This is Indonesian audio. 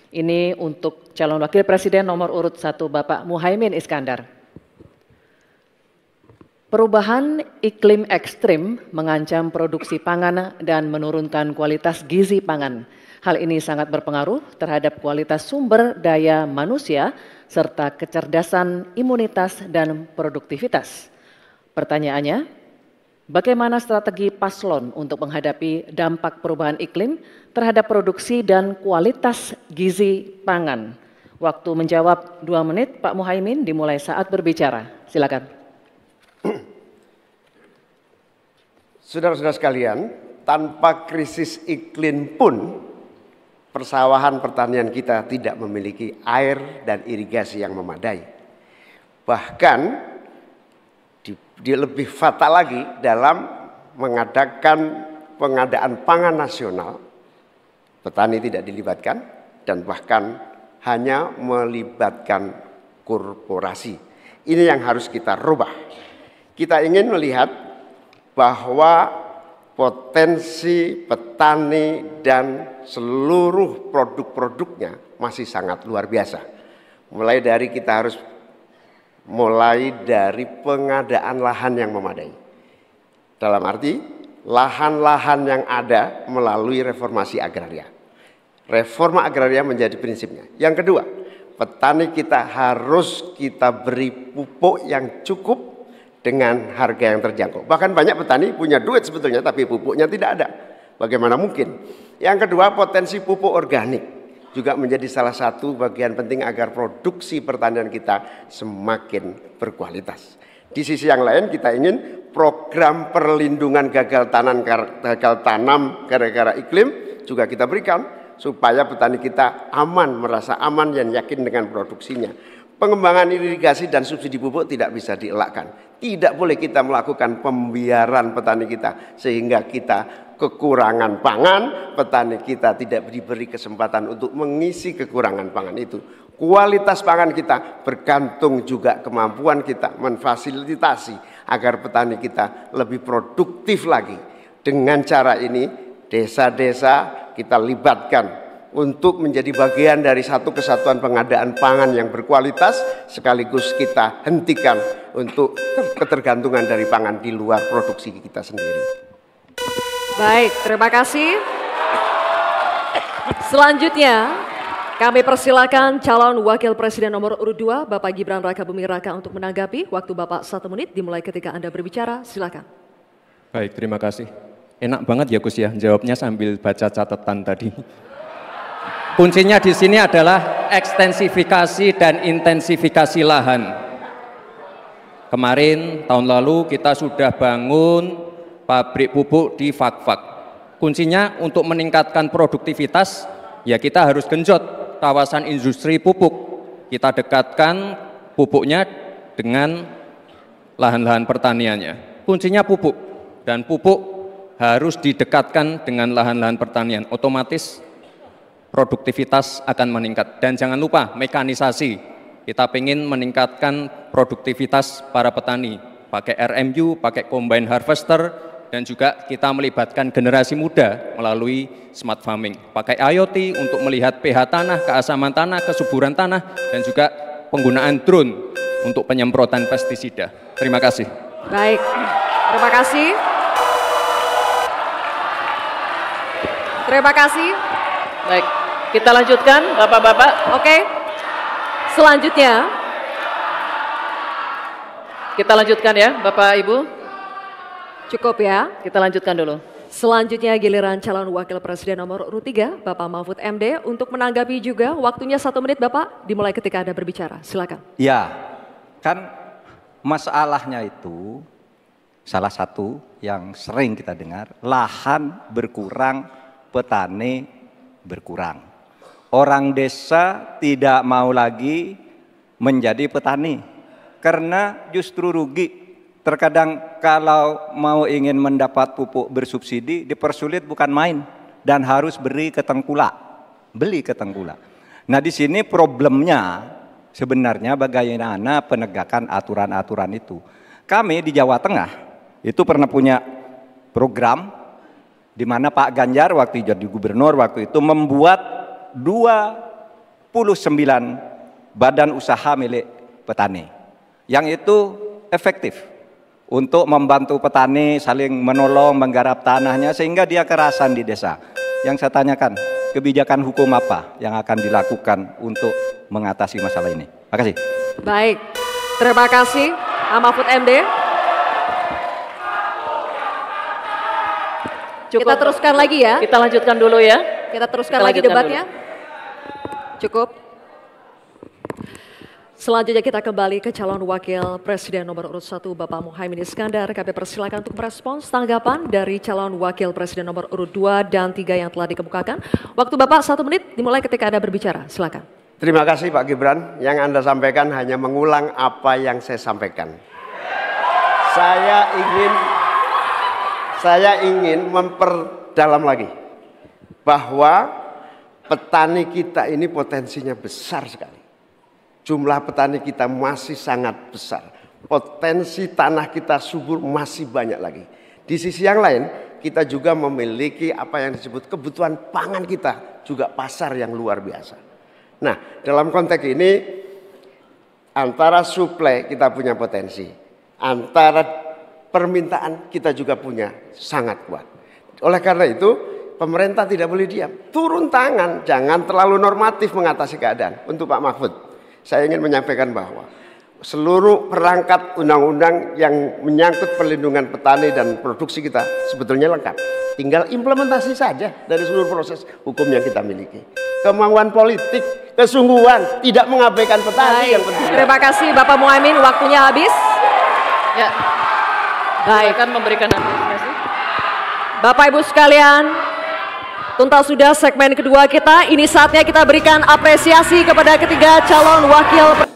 Ini untuk calon wakil presiden nomor urut 1 Bapak Muhaimin Iskandar. Perubahan iklim ekstrim mengancam produksi pangan dan menurunkan kualitas gizi pangan. Hal ini sangat berpengaruh terhadap kualitas sumber daya manusia serta kecerdasan, imunitas, dan produktivitas. Pertanyaannya, bagaimana strategi paslon untuk menghadapi dampak perubahan iklim terhadap produksi dan kualitas gizi pangan? Waktu menjawab 2 menit, Pak Muhaimin, dimulai saat berbicara. Silakan. Saudara-saudara sekalian, tanpa krisis iklim pun persawahan pertanian kita tidak memiliki air dan irigasi yang memadai. Bahkan dia lebih fatal lagi dalam mengadakan pengadaan pangan nasional. Petani tidak dilibatkan dan bahkan hanya melibatkan korporasi. Ini yang harus kita rubah. Kita ingin melihat bahwa potensi petani dan seluruh produk-produknya masih sangat luar biasa. Mulai dari pengadaan lahan yang memadai. Dalam arti lahan-lahan yang ada melalui reformasi agraria. Reforma agraria menjadi prinsipnya. Yang kedua, petani kita harus kita beri pupuk yang cukup dengan harga yang terjangkau. Bahkan banyak petani punya duit sebetulnya tapi pupuknya tidak ada. Bagaimana mungkin? Yang kedua, potensi pupuk organik juga menjadi salah satu bagian penting agar produksi pertanian kita semakin berkualitas. Di sisi yang lain kita ingin program perlindungan gagal tanam gara-gara iklim juga kita berikan supaya petani kita aman, merasa aman dan yakin dengan produksinya. Pengembangan irigasi dan subsidi pupuk tidak bisa dielakkan. Tidak boleh kita melakukan pembiaran petani kita sehingga kita kekurangan pangan, petani kita tidak diberi kesempatan untuk mengisi kekurangan pangan itu. Kualitas pangan kita bergantung juga kemampuan kita memfasilitasi agar petani kita lebih produktif lagi. Dengan cara ini desa-desa kita libatkan untuk menjadi bagian dari satu kesatuan pengadaan pangan yang berkualitas, sekaligus kita hentikan untuk ketergantungan dari pangan di luar produksi kita sendiri. Baik, terima kasih. Selanjutnya kami persilakan calon wakil presiden nomor urut 2 Bapak Gibran Rakabuming Raka untuk menanggapi. Waktu Bapak 1 menit dimulai ketika Anda berbicara, silakan. Baik, terima kasih. Enak banget ya Gus ya, jawabnya sambil baca catatan tadi. Kuncinya di sini adalah ekstensifikasi dan intensifikasi lahan. Kemarin tahun lalu kita sudah bangun pabrik pupuk di Fak-Fak. Kuncinya untuk meningkatkan produktivitas ya kita harus genjot kawasan industri pupuk. Kita dekatkan pupuknya dengan lahan-lahan pertaniannya. Kuncinya pupuk dan pupuk harus didekatkan dengan lahan-lahan pertanian. Otomatis produktivitas akan meningkat. Dan jangan lupa mekanisasi. Kita ingin meningkatkan produktivitas para petani. Pakai RMU, pakai combine harvester, dan juga kita melibatkan generasi muda melalui smart farming. Pakai IoT untuk melihat pH tanah, keasaman tanah, kesuburan tanah, dan juga penggunaan drone untuk penyemprotan pestisida. Terima kasih. Baik, terima kasih. Terima kasih. Baik, kita lanjutkan Bapak-Bapak. Oke, selanjutnya. Kita lanjutkan ya Bapak Ibu. Cukup ya. Kita lanjutkan dulu. Selanjutnya giliran calon wakil presiden nomor urut 3 Bapak Mahfud MD untuk menanggapi juga. Waktunya 1 menit Bapak, dimulai ketika Anda berbicara. Silakan. Ya, kan masalahnya itu salah satu yang sering kita dengar, lahan berkurang, petani berkurang. Orang desa tidak mau lagi menjadi petani karena justru rugi. Terkadang kalau mau ingin mendapat pupuk bersubsidi dipersulit bukan main dan harus beli ke tengkulak. Nah di sini problemnya sebenarnya bagaimana penegakan aturan-aturan itu. Kami di Jawa Tengah itu pernah punya program di mana Pak Ganjar waktu jadi gubernur waktu itu membuat 2 badan usaha milik petani. Yang itu efektif untuk membantu petani saling menolong, menggarap tanahnya sehingga dia kerasan di desa. Yang saya tanyakan, kebijakan hukum apa yang akan dilakukan untuk mengatasi masalah ini? Terima kasih. Baik, terima kasih Mahfud MD. Cukup. Kita teruskan lagi ya. Kita lanjutkan dulu ya. Kita teruskan Kita lagi lanjutkan debatnya. Cukup. Selanjutnya kita kembali ke calon wakil presiden nomor urut 1 Bapak Muhaimin Iskandar. Kami persilakan untuk merespons tanggapan dari calon wakil presiden nomor urut 2 dan 3 yang telah dikemukakan. Waktu Bapak 1 menit dimulai ketika Anda berbicara. Silakan. Terima kasih Pak Gibran. Yang Anda sampaikan hanya mengulang apa yang saya sampaikan. Saya ingin memperdalam lagi bahwa petani kita ini potensinya besar sekali. Jumlah petani kita masih sangat besar. Potensi tanah kita subur masih banyak lagi. Di sisi yang lain, kita juga memiliki apa yang disebut kebutuhan pangan kita, juga pasar yang luar biasa. Nah, dalam konteks ini antara suplai kita punya potensi, antara permintaan kita juga punya sangat kuat. Oleh karena itu, pemerintah tidak boleh diam, turun tangan, jangan terlalu normatif mengatasi keadaan. Untuk Pak Mahfud, saya ingin menyampaikan bahwa seluruh perangkat undang-undang yang menyangkut perlindungan petani dan produksi kita sebetulnya lengkap. Tinggal implementasi saja dari seluruh proses hukum yang kita miliki. Kemauan politik, kesungguhan, tidak mengabaikan petani yang penting. Terima kasih Bapak Muhaimin, waktunya habis. Ya. Baik, kan memberikan apresiasi. Bapak Ibu sekalian, tuntas sudah segmen kedua kita. Ini saatnya kita berikan apresiasi kepada ketiga calon wakil